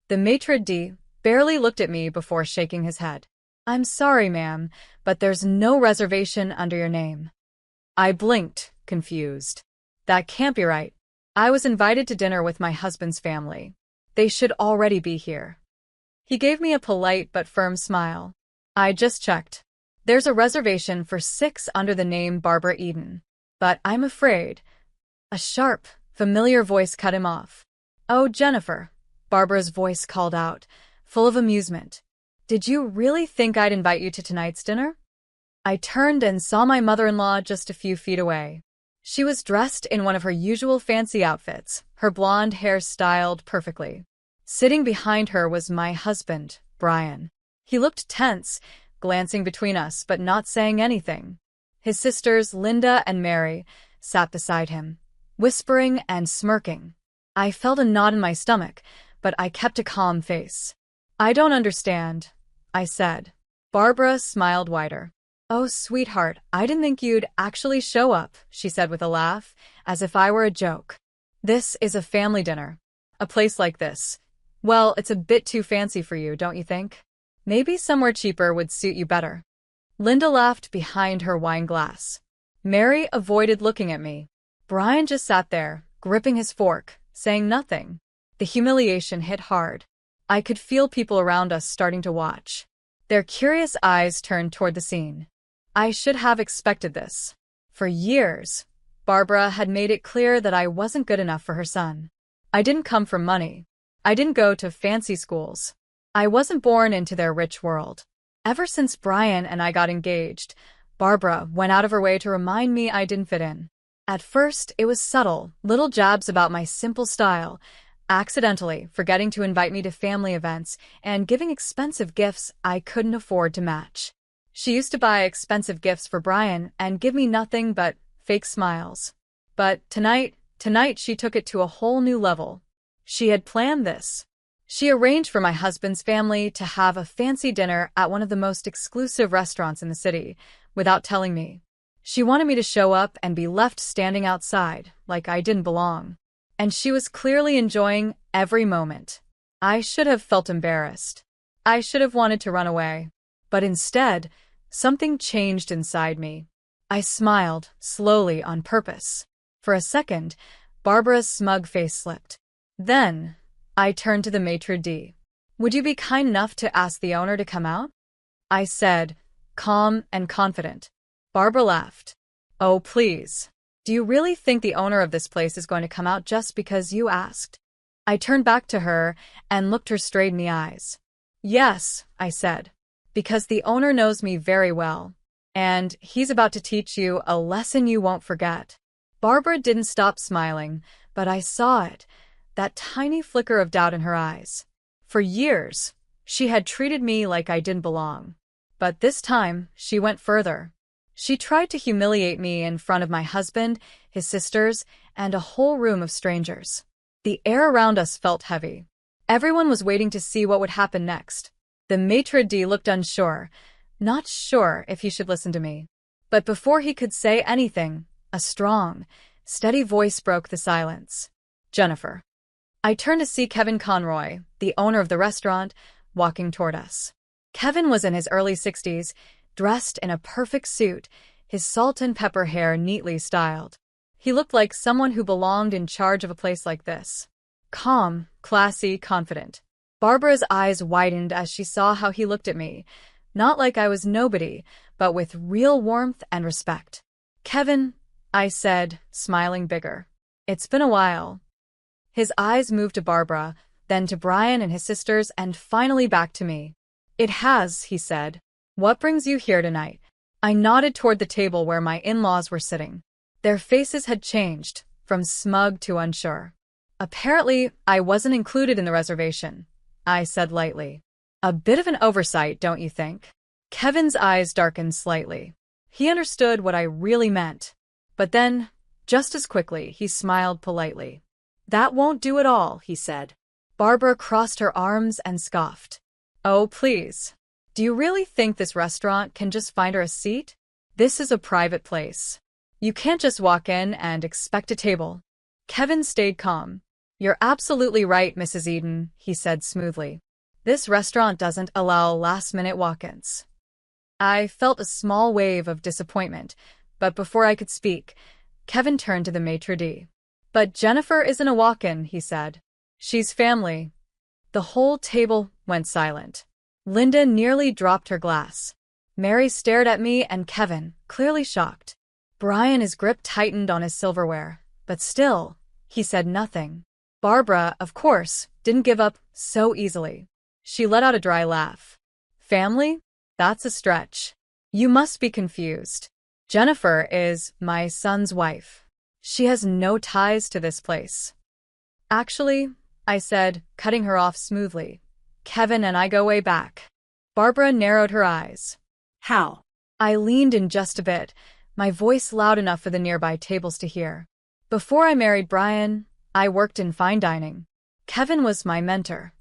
The maitre d' barely looked at me before shaking his head. I'm sorry, ma'am, but there's no reservation under your name. I blinked, confused. That can't be right. I was invited to dinner with my husband's family. They should already be here. He gave me a polite but firm smile. I just checked. There's a reservation for 6 under the name Barbara Eden. But I'm afraid. A sharp, familiar voice cut him off. Oh, Jennifer, Barbara's voice called out, full of amusement. Did you really think I'd invite you to tonight's dinner? I turned and saw my mother-in-law just a few feet away. She was dressed in one of her usual fancy outfits, her blonde hair styled perfectly. Sitting behind her was my husband, Brian. He looked tense, glancing between us but not saying anything. His sisters, Linda and Mary, sat beside him, whispering and smirking. I felt a knot in my stomach, but I kept a calm face. I don't understand, I said. Barbara smiled wider. Oh, sweetheart, I didn't think you'd actually show up, she said with a laugh, as if I were a joke. This is a family dinner. A place like this. Well, it's a bit too fancy for you, don't you think? Maybe somewhere cheaper would suit you better. Linda laughed behind her wine glass. Mary avoided looking at me. Brian just sat there, gripping his fork, saying nothing. The humiliation hit hard. I could feel people around us starting to watch. Their curious eyes turned toward the scene. I should have expected this. For years, Barbara had made it clear that I wasn't good enough for her son. I didn't come from money. I didn't go to fancy schools. I wasn't born into their rich world. Ever since Brian and I got engaged, Barbara went out of her way to remind me I didn't fit in. At first, it was subtle, little jabs about my simple style, accidentally forgetting to invite me to family events and giving expensive gifts I couldn't afford to match. She used to buy expensive gifts for Brian and give me nothing but fake smiles. But tonight she took it to a whole new level. She had planned this. She arranged for my husband's family to have a fancy dinner at one of the most exclusive restaurants in the city, without telling me. She wanted me to show up and be left standing outside, like I didn't belong. And she was clearly enjoying every moment. I should have felt embarrassed. I should have wanted to run away. But instead, something changed inside me. I smiled, slowly, on purpose. For a second, Barbara's smug face slipped. Then, I turned to the maitre d'. Would you be kind enough to ask the owner to come out? I said, calm and confident. Barbara laughed. Oh, please. Do you really think the owner of this place is going to come out just because you asked? I turned back to her and looked her straight in the eyes. Yes, I said, because the owner knows me very well, and he's about to teach you a lesson you won't forget. Barbara didn't stop smiling, but I saw it, that tiny flicker of doubt in her eyes. For years, she had treated me like I didn't belong. But this time, she went further. She tried to humiliate me in front of my husband, his sisters, and a whole room of strangers. The air around us felt heavy. Everyone was waiting to see what would happen next. The maitre d' looked unsure, not sure if he should listen to me. But before he could say anything, a strong, steady voice broke the silence. Jennifer. I turned to see Kevin Conroy, the owner of the restaurant, walking toward us. Kevin was in his early 60s, dressed in a perfect suit, his salt and pepper hair neatly styled. He looked like someone who belonged in charge of a place like this. Calm, classy, confident. Barbara's eyes widened as she saw how he looked at me, not like I was nobody, but with real warmth and respect. Kevin, I said, smiling bigger. It's been a while. His eyes moved to Barbara, then to Brian and his sisters, and finally back to me. It has, he said. What brings you here tonight? I nodded toward the table where my in-laws were sitting. Their faces had changed, from smug to unsure. Apparently, I wasn't included in the reservation, I said lightly. A bit of an oversight, don't you think? Kevin's eyes darkened slightly. He understood what I really meant. But then, just as quickly, he smiled politely. That won't do at all, he said. Barbara crossed her arms and scoffed. Oh, please. Do you really think this restaurant can just find her a seat? This is a private place. You can't just walk in and expect a table. Kevin stayed calm. You're absolutely right, Mrs. Eden, he said smoothly. This restaurant doesn't allow last-minute walk-ins. I felt a small wave of disappointment, but before I could speak, Kevin turned to the maitre d'. But Jennifer isn't a walk-in, he said. She's family. The whole table went silent. Linda nearly dropped her glass. Mary stared at me and Kevin, clearly shocked. Brian, his grip tightened on his silverware, but still, he said nothing. Barbara, of course, didn't give up so easily. She let out a dry laugh. Family? That's a stretch. You must be confused. Jennifer is my son's wife. She has no ties to this place. Actually, I said, cutting her off smoothly, Kevin and I go way back. Barbara narrowed her eyes. How? I leaned in just a bit, my voice loud enough for the nearby tables to hear. Before I married Brian, I worked in fine dining. Kevin was my mentor.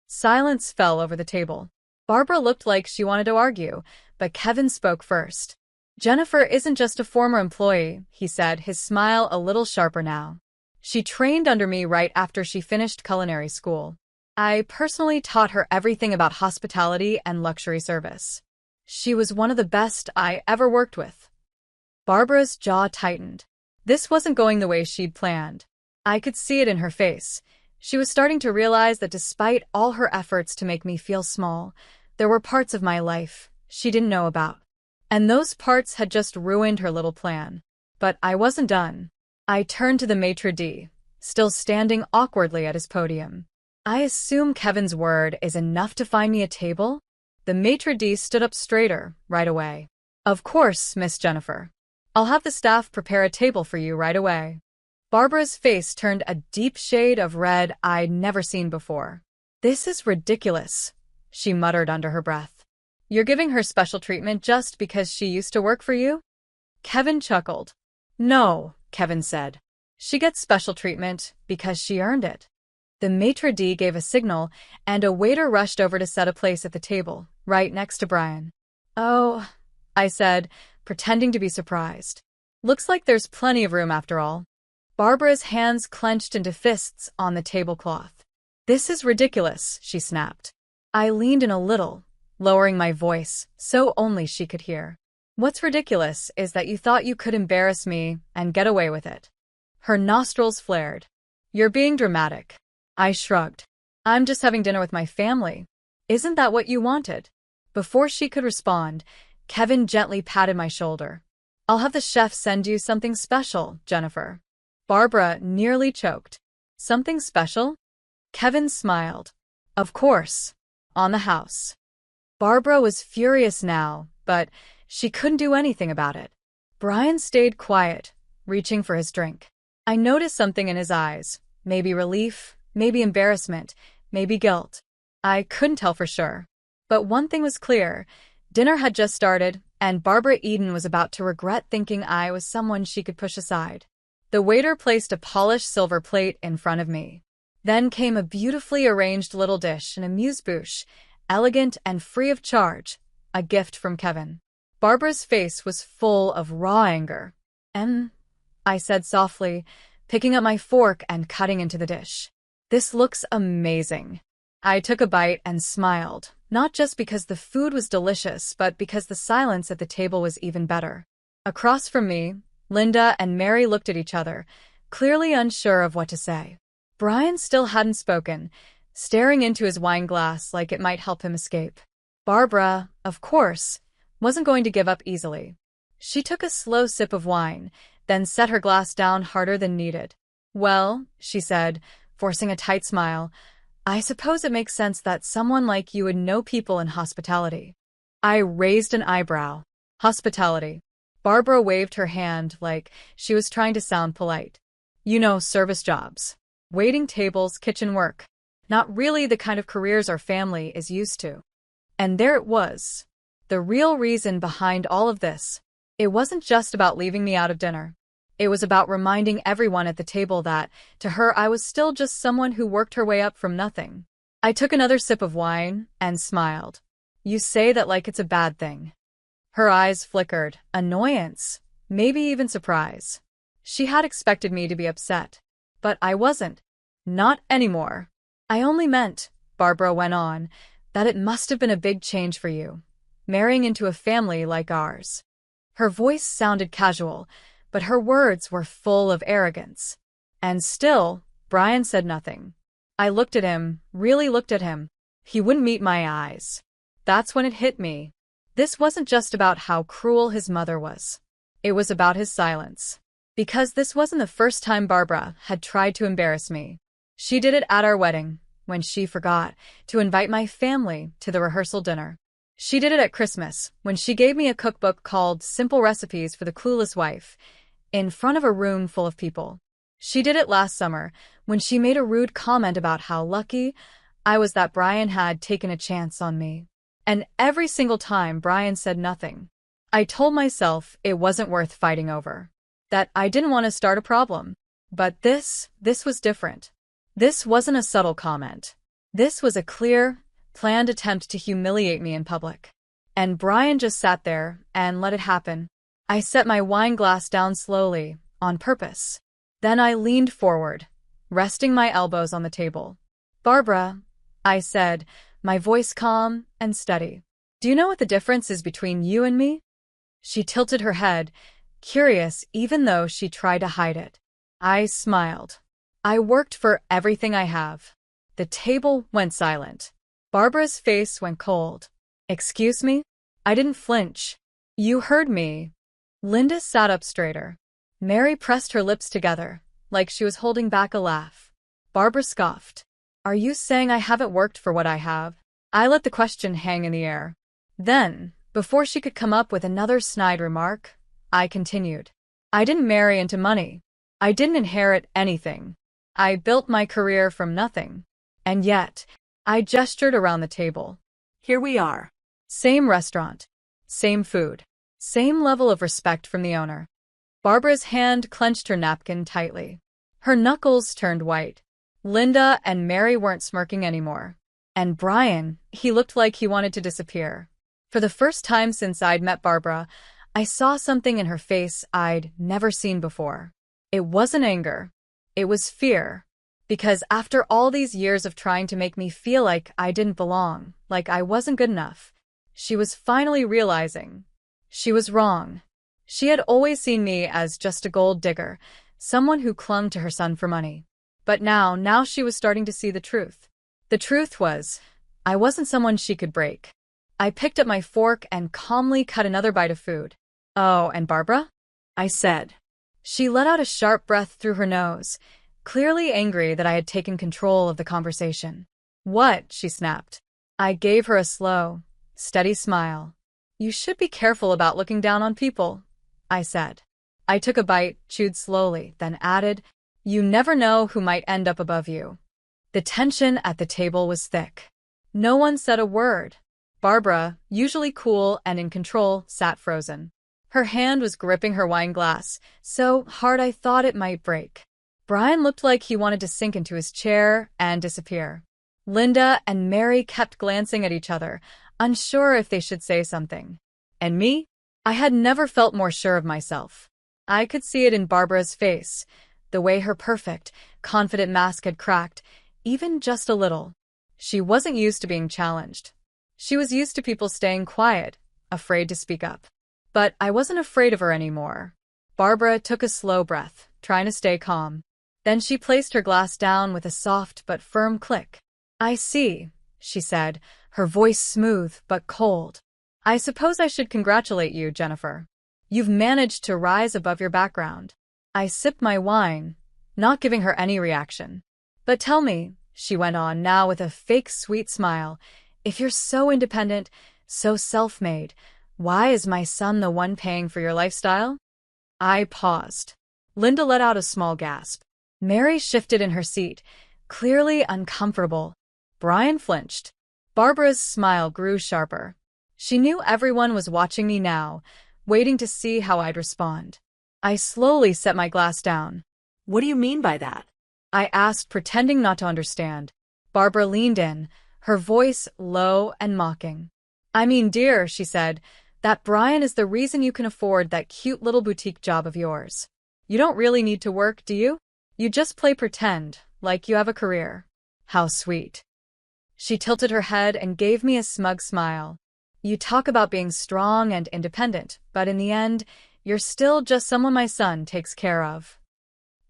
Silence fell over the table. Barbara looked like she wanted to argue, but Kevin spoke first. Jennifer isn't just a former employee, he said, his smile a little sharper now. She trained under me right after she finished culinary school. I personally taught her everything about hospitality and luxury service. She was one of the best I ever worked with. Barbara's jaw tightened. This wasn't going the way she'd planned. I could see it in her face. She was starting to realize that despite all her efforts to make me feel small, there were parts of my life she didn't know about. And those parts had just ruined her little plan. But I wasn't done. I turned to the maitre d', still standing awkwardly at his podium. I assume Kevin's word is enough to find me a table? The maitre d' stood up straighter right away. Of course, Miss Jennifer. I'll have the staff prepare a table for you right away. Barbara's face turned a deep shade of red I'd never seen before. This is ridiculous, she muttered under her breath. You're giving her special treatment just because she used to work for you? Kevin chuckled. No, Kevin said. She gets special treatment because she earned it. The maitre d' gave a signal, and a waiter rushed over to set a place at the table, right next to Brian. Oh, I said, pretending to be surprised. Looks like there's plenty of room after all. Barbara's hands clenched into fists on the tablecloth. This is ridiculous, she snapped. I leaned in a little, lowering my voice, so only she could hear. What's ridiculous is that you thought you could embarrass me and get away with it. Her nostrils flared. You're being dramatic. I shrugged. I'm just having dinner with my family. Isn't that what you wanted? Before she could respond, Kevin gently patted my shoulder. I'll have the chef send you something special, Jennifer. Barbara nearly choked. Something special? Kevin smiled. Of course. On the house. Barbara was furious now, but she couldn't do anything about it. Brian stayed quiet, reaching for his drink. I noticed something in his eyes. Maybe relief, maybe embarrassment, maybe guilt. I couldn't tell for sure. But one thing was clear. Dinner had just started, and Barbara Eden was about to regret thinking I was someone she could push aside. The waiter placed a polished silver plate in front of me. Then came a beautifully arranged little dish and amuse-bouche, elegant and free of charge, a gift from Kevin. Barbara's face was full of raw anger. I said softly, picking up my fork and cutting into the dish. This looks amazing. I took a bite and smiled, not just because the food was delicious, but because the silence at the table was even better. Across from me, Linda and Mary looked at each other, clearly unsure of what to say. Brian still hadn't spoken, staring into his wine glass like it might help him escape. Barbara, of course, wasn't going to give up easily. She took a slow sip of wine, then set her glass down harder than needed. Well, she said, forcing a tight smile, I suppose it makes sense that someone like you would know people in hospitality. I raised an eyebrow. Hospitality. Barbara waved her hand like she was trying to sound polite. You know, service jobs. Waiting tables, kitchen work. Not really the kind of careers our family is used to. And there it was. The real reason behind all of this. It wasn't just about leaving me out of dinner. It was about reminding everyone at the table that, to her, I was still just someone who worked her way up from nothing. I took another sip of wine and smiled. You say that like it's a bad thing. Her eyes flickered, annoyance, maybe even surprise. She had expected me to be upset. But I wasn't. Not anymore. I only meant, Barbara went on, that it must have been a big change for you, marrying into a family like ours. Her voice sounded casual, but her words were full of arrogance. And still, Brian said nothing. I looked at him, really looked at him. He wouldn't meet my eyes. That's when it hit me. This wasn't just about how cruel his mother was. It was about his silence. Because this wasn't the first time Barbara had tried to embarrass me. She did it at our wedding, when she forgot to invite my family to the rehearsal dinner. She did it at Christmas, when she gave me a cookbook called Simple Recipes for the Clueless Wife, in front of a room full of people. She did it last summer, when she made a rude comment about how lucky I was that Brian had taken a chance on me. And every single time Brian said nothing. I told myself it wasn't worth fighting over. That I didn't want to start a problem. But this was different. This wasn't a subtle comment. This was a clear, planned attempt to humiliate me in public. And Brian just sat there and let it happen. I set my wine glass down slowly, on purpose. Then I leaned forward, resting my elbows on the table. Barbara, I said, my voice calm and steady. Do you know what the difference is between you and me? She tilted her head, curious even though she tried to hide it. I smiled. I worked for everything I have. The table went silent. Barbara's face went cold. Excuse me? I didn't flinch. You heard me. Linda sat up straighter. Mary pressed her lips together, like she was holding back a laugh. Barbara scoffed. Are you saying I haven't worked for what I have? I let the question hang in the air. Then, before she could come up with another snide remark, I continued. I didn't marry into money. I didn't inherit anything. I built my career from nothing. And yet, I gestured around the table. Here we are. Same restaurant. Same food. Same level of respect from the owner. Barbara's hand clenched her napkin tightly. Her knuckles turned white. Linda and Mary weren't smirking anymore. And Brian, he looked like he wanted to disappear. For the first time since I'd met Barbara, I saw something in her face I'd never seen before. It wasn't anger. It was fear. Because after all these years of trying to make me feel like I didn't belong, like I wasn't good enough, she was finally realizing she was wrong. She had always seen me as just a gold digger, someone who clung to her son for money. But now she was starting to see the truth. The truth was, I wasn't someone she could break. I picked up my fork and calmly cut another bite of food. Oh, and Barbara? I said. She let out a sharp breath through her nose, clearly angry that I had taken control of the conversation. What? She snapped. I gave her a slow, steady smile. You should be careful about looking down on people, I said. I took a bite, chewed slowly, then added, you never know who might end up above you. The tension at the table was thick. No one said a word. Barbara, usually cool and in control, sat frozen. Her hand was gripping her wine glass, so hard I thought it might break. Brian looked like he wanted to sink into his chair and disappear. Linda and Mary kept glancing at each other, unsure if they should say something. And me? I had never felt more sure of myself. I could see it in Barbara's face, the way her perfect, confident mask had cracked, even just a little. She wasn't used to being challenged. She was used to people staying quiet, afraid to speak up. But I wasn't afraid of her anymore. Barbara took a slow breath, trying to stay calm. Then she placed her glass down with a soft but firm click. I see, she said, her voice smooth but cold. I suppose I should congratulate you, Jennifer. You've managed to rise above your background. I sipped my wine, not giving her any reaction. But tell me, she went on now with a fake sweet smile, if you're so independent, so self-made, why is my son the one paying for your lifestyle? I paused. Linda let out a small gasp. Mary shifted in her seat, clearly uncomfortable. Brian flinched. Barbara's smile grew sharper. She knew everyone was watching me now, waiting to see how I'd respond. I slowly set my glass down. What do you mean by that? I asked, pretending not to understand. Barbara leaned in, her voice low and mocking. I mean, dear, she said, that Brian is the reason you can afford that cute little boutique job of yours. You don't really need to work, do you? You just play pretend, like you have a career. How sweet. She tilted her head and gave me a smug smile. You talk about being strong and independent, but in the end, you're still just someone my son takes care of.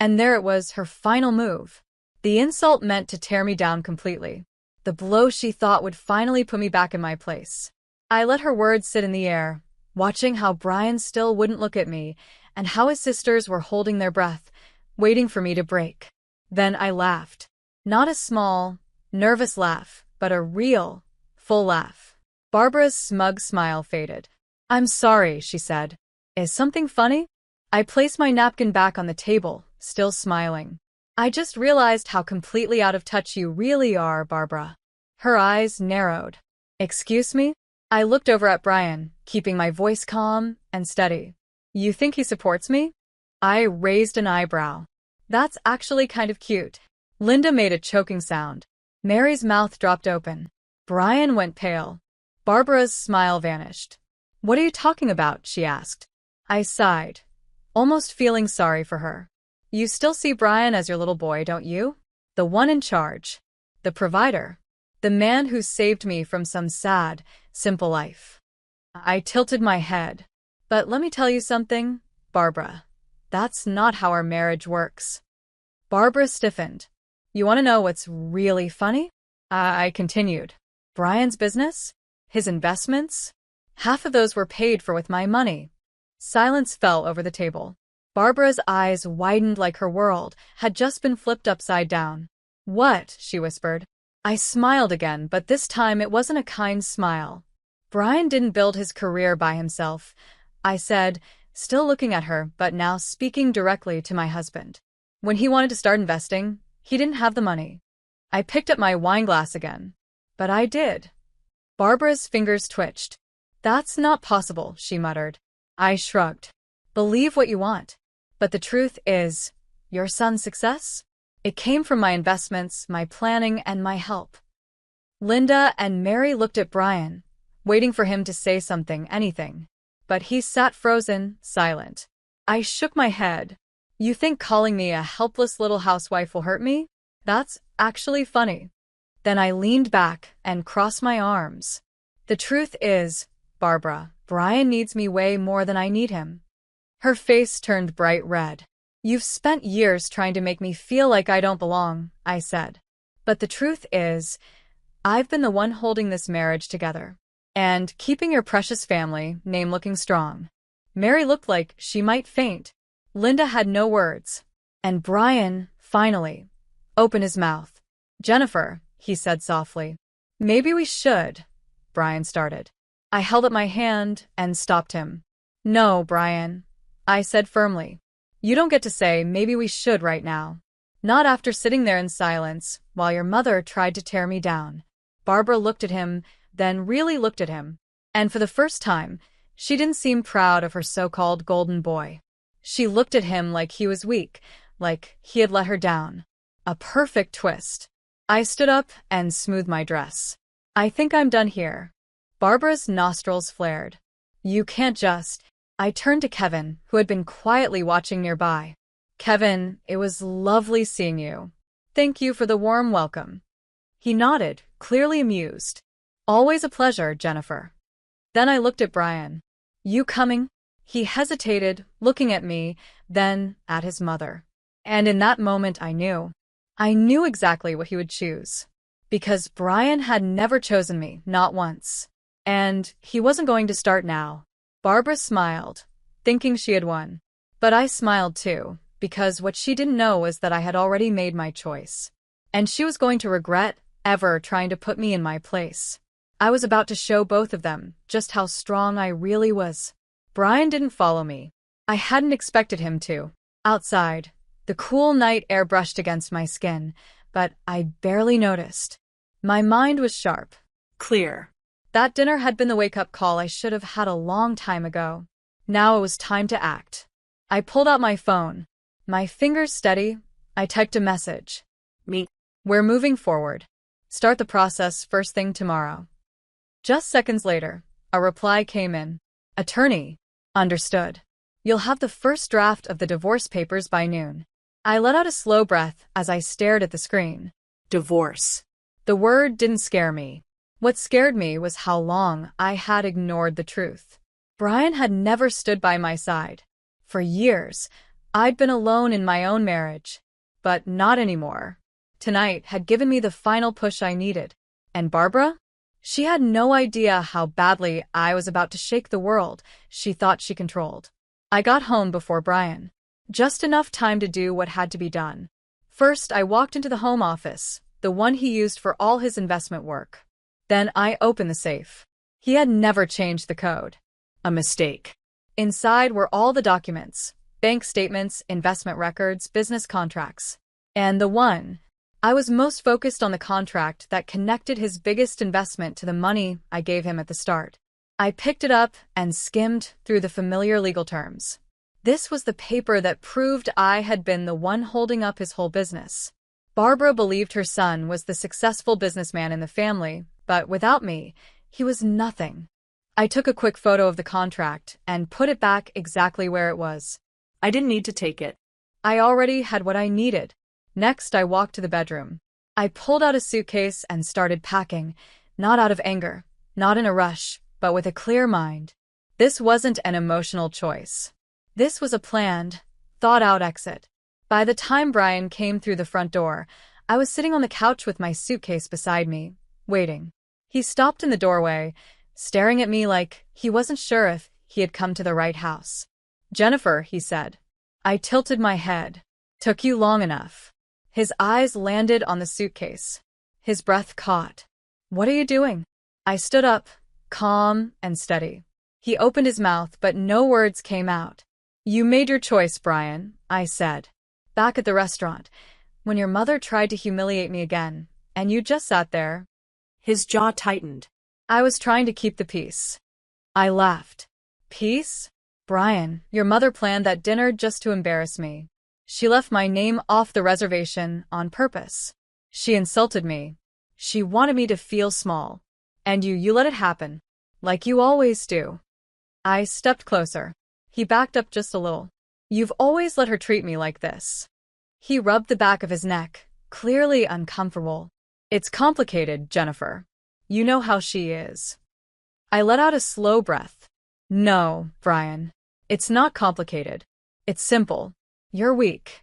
And there it was, her final move. The insult meant to tear me down completely. The blow she thought would finally put me back in my place. I let her words sit in the air, watching how Brian still wouldn't look at me and how his sisters were holding their breath, waiting for me to break. Then I laughed. Not a small, nervous laugh, but a real, full laugh. Barbara's smug smile faded. I'm sorry, she said. Is something funny? I placed my napkin back on the table, still smiling. I just realized how completely out of touch you really are, Barbara. Her eyes narrowed. Excuse me? I looked over at Brian, keeping my voice calm and steady. You think he supports me? I raised an eyebrow. That's actually kind of cute. Linda made a choking sound. Mary's mouth dropped open. Brian went pale. Barbara's smile vanished. What are you talking about? She asked. I sighed, almost feeling sorry for her. You still see Brian as your little boy, don't you? The one in charge. The provider. The man who saved me from some sad, simple life. I tilted my head. But let me tell you something, Barbara. That's not how our marriage works. Barbara stiffened. You want to know what's really funny? I continued. Brian's business? His investments? Half of those were paid for with my money. Silence fell over the table. Barbara's eyes widened like her world had just been flipped upside down. What? She whispered. I smiled again, but this time it wasn't a kind smile. Brian didn't build his career by himself, I said, still looking at her, but now speaking directly to my husband. When he wanted to start investing, he didn't have the money. I picked up my wine glass again. But I did. Barbara's fingers twitched. That's not possible, she muttered. I shrugged. Believe what you want. But the truth is, your son's success? It came from my investments, my planning, and my help. Linda and Mary looked at Brian, waiting for him to say something, anything. But he sat frozen, silent. I shook my head. You think calling me a helpless little housewife will hurt me? That's actually funny. Then I leaned back and crossed my arms. The truth is, Barbara, Brian needs me way more than I need him. Her face turned bright red. You've spent years trying to make me feel like I don't belong, I said. But the truth is, I've been the one holding this marriage together. And keeping your precious family name looking strong. Mary looked like she might faint. Linda had no words. And Brian, finally, opened his mouth. Jennifer, he said softly. Maybe we should, Brian started. I held up my hand and stopped him. No, Brian, I said firmly. You don't get to say maybe we should right now. Not after sitting there in silence while your mother tried to tear me down. Barbara looked at him, then really looked at him. And for the first time, she didn't seem proud of her so-called golden boy. She looked at him like he was weak, like he had let her down. A perfect twist. I stood up and smoothed my dress. I think I'm done here. Barbara's nostrils flared. You can't just... I turned to Kevin, who had been quietly watching nearby. Kevin, it was lovely seeing you. Thank you for the warm welcome. He nodded, clearly amused. Always a pleasure, Jennifer. Then I looked at Brian. You coming? He hesitated, looking at me, then at his mother. And in that moment I knew. I knew exactly what he would choose. Because Brian had never chosen me, not once. And he wasn't going to start now. Barbara smiled, thinking she had won. But I smiled too, because what she didn't know was that I had already made my choice. And she was going to regret ever trying to put me in my place. I was about to show both of them just how strong I really was. Brian didn't follow me. I hadn't expected him to. Outside, the cool night air brushed against my skin, but I barely noticed. My mind was sharp, clear. That dinner had been the wake-up call I should have had a long time ago. Now it was time to act. I pulled out my phone. My fingers steady, I typed a message. Meet. We're moving forward. Start the process first thing tomorrow. Just seconds later, a reply came in. Attorney. Understood. You'll have the first draft of the divorce papers by noon. I let out a slow breath as I stared at the screen. Divorce. The word didn't scare me. What scared me was how long I had ignored the truth. Brian had never stood by my side. For years, I'd been alone in my own marriage. But not anymore. Tonight had given me the final push I needed. And Barbara? She had no idea how badly I was about to shake the world she thought she controlled. I got home before Brian. Just enough time to do what had to be done. First, I walked into the home office, the one he used for all his investment work. Then I opened the safe. He had never changed the code. A mistake. Inside were all the documents, bank statements, investment records, business contracts. And I was most focused on the contract that connected his biggest investment to the money I gave him at the start. I picked it up and skimmed through the familiar legal terms. This was the paper that proved I had been the one holding up his whole business. Barbara believed her son was the successful businessman in the family, but without me, he was nothing. I took a quick photo of the contract and put it back exactly where it was. I didn't need to take it. I already had what I needed. Next, I walked to the bedroom. I pulled out a suitcase and started packing, not out of anger, not in a rush, but with a clear mind. This wasn't an emotional choice. This was a planned, thought-out exit. By the time Brian came through the front door, I was sitting on the couch with my suitcase beside me, waiting. He stopped in the doorway, staring at me like he wasn't sure if he had come to the right house. "Jennifer," he said. I tilted my head. "Took you long enough." His eyes landed on the suitcase. His breath caught. "What are you doing?" I stood up, calm and steady. He opened his mouth, but no words came out. "You made your choice, Brian," I said. "Back at the restaurant, when your mother tried to humiliate me again, and you just sat there." His jaw tightened. "I was trying to keep the peace." I laughed. "Peace? Brian, your mother planned that dinner just to embarrass me. She left my name off the reservation on purpose. She insulted me. She wanted me to feel small. And you let it happen. Like you always do." I stepped closer. He backed up just a little. "You've always let her treat me like this." He rubbed the back of his neck, clearly uncomfortable. "It's complicated, Jennifer. You know how she is." I let out a slow breath. "No, Brian. It's not complicated. It's simple. You're weak."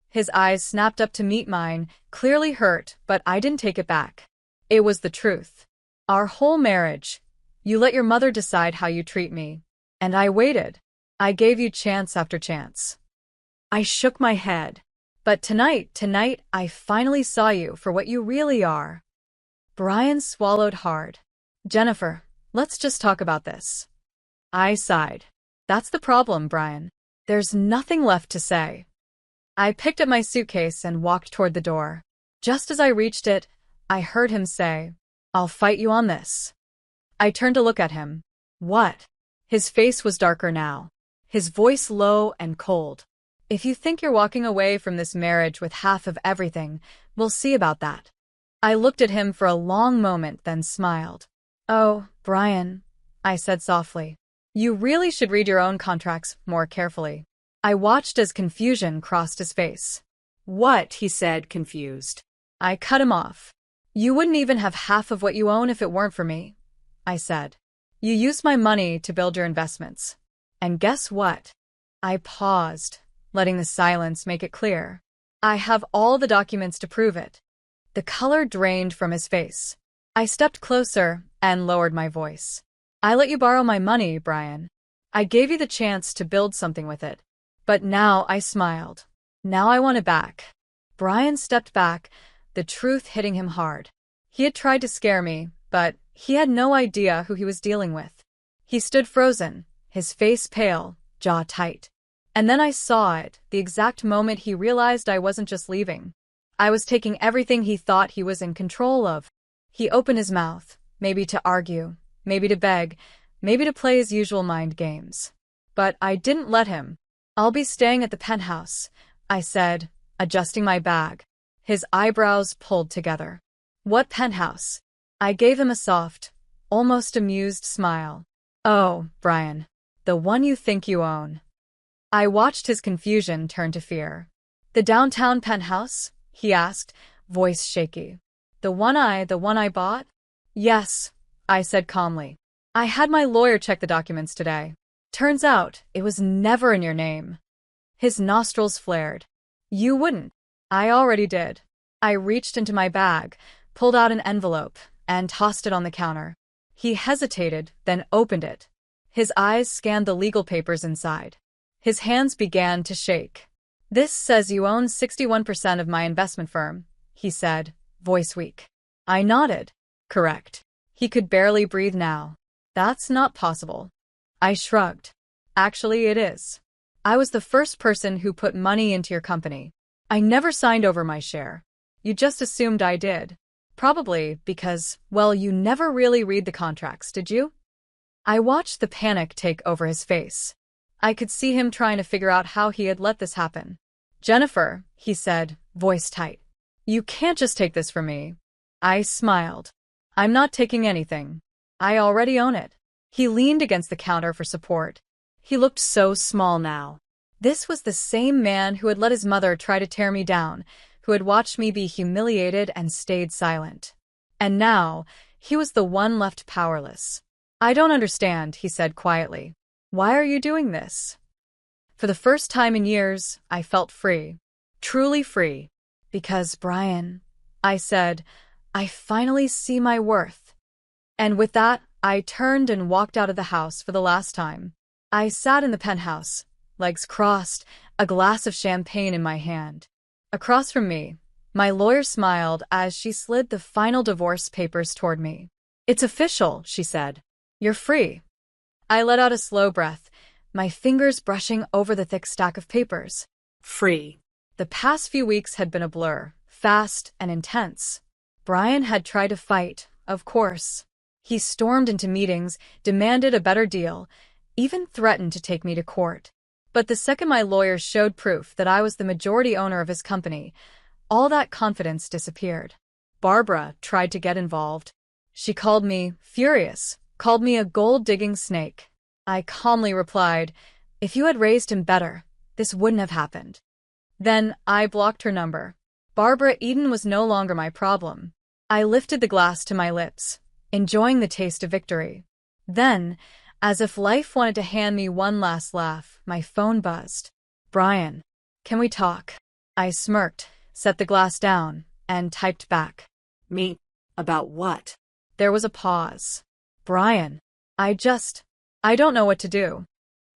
His eyes snapped up to meet mine, clearly hurt, but I didn't take it back. It was the truth. Our whole marriage. You let your mother decide how you treat me. And I waited. I gave you chance after chance. I shook my head. But tonight, I finally saw you for what you really are. Brian swallowed hard. "Jennifer, let's just talk about this." I sighed. "That's the problem, Brian. There's nothing left to say." I picked up my suitcase and walked toward the door. Just as I reached it, I heard him say, "I'll fight you on this." I turned to look at him. "What?" His face was darker now. His voice low and cold. "If you think you're walking away from this marriage with half of everything, we'll see about that." I looked at him for a long moment, then smiled. "Oh, Brian," I said softly. "You really should read your own contracts more carefully." I watched as confusion crossed his face. "What?" he said, confused. I cut him off. "You wouldn't even have half of what you own if it weren't for me," I said. "You used my money to build your investments. And guess what?" I paused, letting the silence make it clear. "I have all the documents to prove it." The color drained from his face. I stepped closer and lowered my voice. "I let you borrow my money, Brian. I gave you the chance to build something with it. But now," I smiled. "Now I want it back." Brian stepped back, the truth hitting him hard. He had tried to scare me, but he had no idea who he was dealing with. He stood frozen, his face pale, jaw tight. And then I saw it, the exact moment he realized I wasn't just leaving. I was taking everything he thought he was in control of. He opened his mouth, maybe to argue, maybe to beg, maybe to play his usual mind games. But I didn't let him. "I'll be staying at the penthouse," I said, adjusting my bag. His eyebrows pulled together. "What penthouse?" I gave him a soft, almost amused smile. "Oh, Brian. The one you think you own." I watched his confusion turn to fear. The downtown penthouse? He asked, voice shaky. The one I bought? Yes, I said calmly. I had my lawyer check the documents today. Turns out it was never in your name. His nostrils flared. You wouldn't. I already did. I reached into my bag, pulled out an envelope, and tossed it on the counter. He hesitated, then opened it. His eyes scanned the legal papers inside. His hands began to shake. This says you own 61% of my investment firm, he said, voice weak. I nodded. Correct. He could barely breathe now. That's not possible. I shrugged. Actually, it is. I was the first person who put money into your company. I never signed over my share. You just assumed I did. Probably because, well, you never really read the contracts, did you? I watched the panic take over his face. I could see him trying to figure out how he had let this happen. Jennifer, he said, voice tight. You can't just take this from me. I smiled. I'm not taking anything. I already own it. He leaned against the counter for support. He looked so small now. This was the same man who had let his mother try to tear me down, who had watched me be humiliated and stayed silent. And now, he was the one left powerless. I don't understand, he said quietly. Why are you doing this? For the first time in years, I felt free. Truly free. Because, Brian, I said, I finally see my worth. And with that, I turned and walked out of the house for the last time. I sat in the penthouse, legs crossed, a glass of champagne in my hand. Across from me, my lawyer smiled as she slid the final divorce papers toward me. It's official, she said. You're free. I let out a slow breath, my fingers brushing over the thick stack of papers. Free. The past few weeks had been a blur, fast and intense. Brian had tried to fight, of course. He stormed into meetings, demanded a better deal, even threatened to take me to court. But the second my lawyer showed proof that I was the majority owner of his company, all that confidence disappeared. Barbara tried to get involved. She called me furious, called me a gold-digging snake. I calmly replied, if you had raised him better, this wouldn't have happened. Then I blocked her number. Barbara Eden was no longer my problem. I lifted the glass to my lips, enjoying the taste of victory. Then, as if life wanted to hand me one last laugh, my phone buzzed. Brian, can we talk? I smirked, set the glass down, and typed back. Me? About what? There was a pause. Brian, I don't know what to do.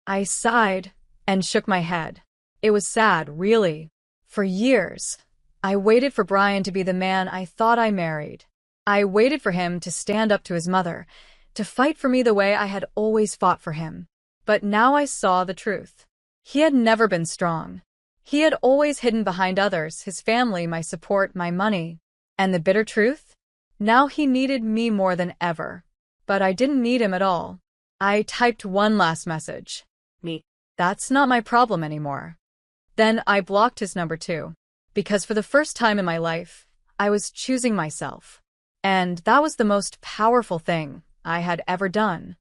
I sighed and shook my head. It was sad, really. For years, I waited for Brian to be the man I thought I married. I waited for him to stand up to his mother, to fight for me the way I had always fought for him. But now I saw the truth. He had never been strong. He had always hidden behind others, his family, my support, my money. And the bitter truth? Now he needed me more than ever. But I didn't need him at all. I typed one last message. Me. That's not my problem anymore. Then I blocked his number too. Because for the first time in my life, I was choosing myself. And that was the most powerful thing I had ever done.